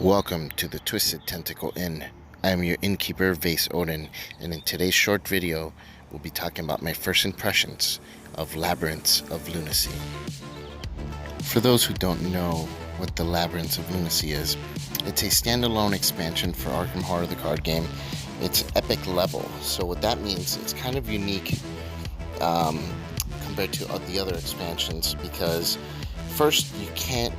Welcome to the Twisted Tentacle Inn. I am your Innkeeper Vase Odin, and in today's short video, we'll be talking about my first impressions of Labyrinths of Lunacy. For those who don't know what the Labyrinths of Lunacy is, it's a standalone expansion for Arkham Horror the card game. It's epic level, so what that means, it's kind of unique compared to the other expansions, because first, you can't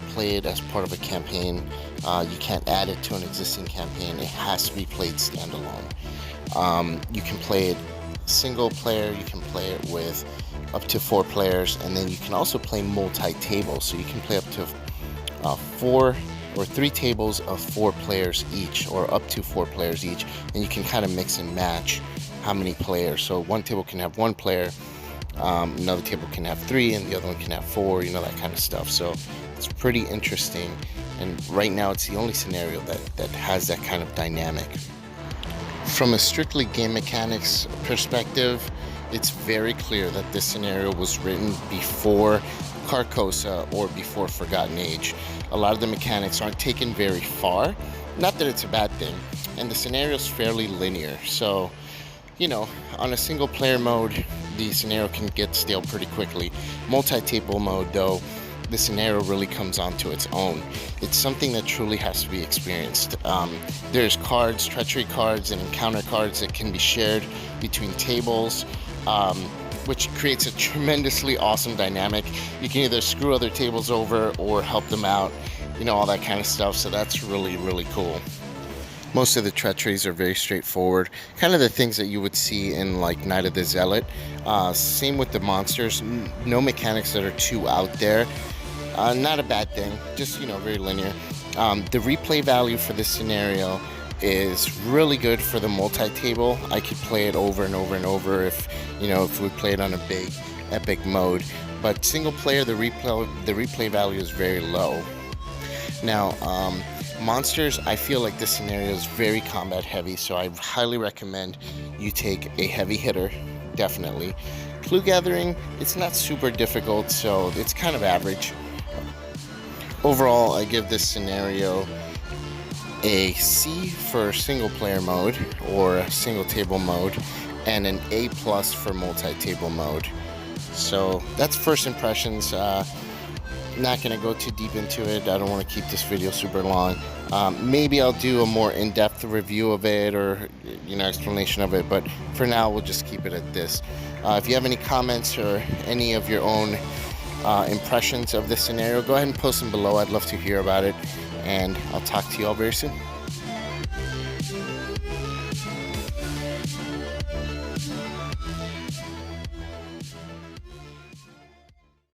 play it as part of a campaign. You can't add it to an existing campaign. It has to be played standalone. You can play it single player, you can play it with up to 4 players, and then you can also play multi-table, so you can play up to 4 or 3 tables of 4 players each, or up to 4 players each, and you can kind of mix and match how many players. So one table can have 1 player, another table can have 3, and the other one can have 4, that kind of stuff. So it's pretty interesting, and right now it's the only scenario that has that kind of dynamic. From a strictly game mechanics perspective, it's very clear that this scenario was written before Carcosa or before Forgotten Age. A lot of the mechanics aren't taken very far, not that it's a bad thing, and the scenario is fairly linear. So on a single player mode, the scenario can get stale pretty quickly. Multi-table mode, though, the scenario really comes onto its own. It's something that truly has to be experienced. There's cards, treachery cards, and encounter cards that can be shared between tables, which creates a tremendously awesome dynamic. You can either screw other tables over or help them out, all that kind of stuff. So that's really, really cool. Most of the treacheries are very straightforward, kind of the things that you would see in like Night of the Zealot. Same with the monsters, no mechanics that are too out there. Not a bad thing, just very linear. The replay value for this scenario is really good for the multi-table. I could play it over and over and over if we play it on a big epic mode. But single player, the replay value is very low. Now, monsters, I feel like this scenario is very combat heavy, so I highly recommend you take a heavy hitter, definitely. Clue gathering, it's not super difficult, so it's kind of average. Overall, I give this scenario a C for single player mode or single table mode, and an A+ for multi-table mode. So that's first impressions. Not going to go too deep into it. I don't want to keep this video super long. Maybe I'll do a more in-depth review of it, or explanation of it, but for now we'll just keep it at this. If you have any comments or any of your own impressions of this scenario, go ahead and post them below. I'd love to hear about it, and I'll talk to you all very soon.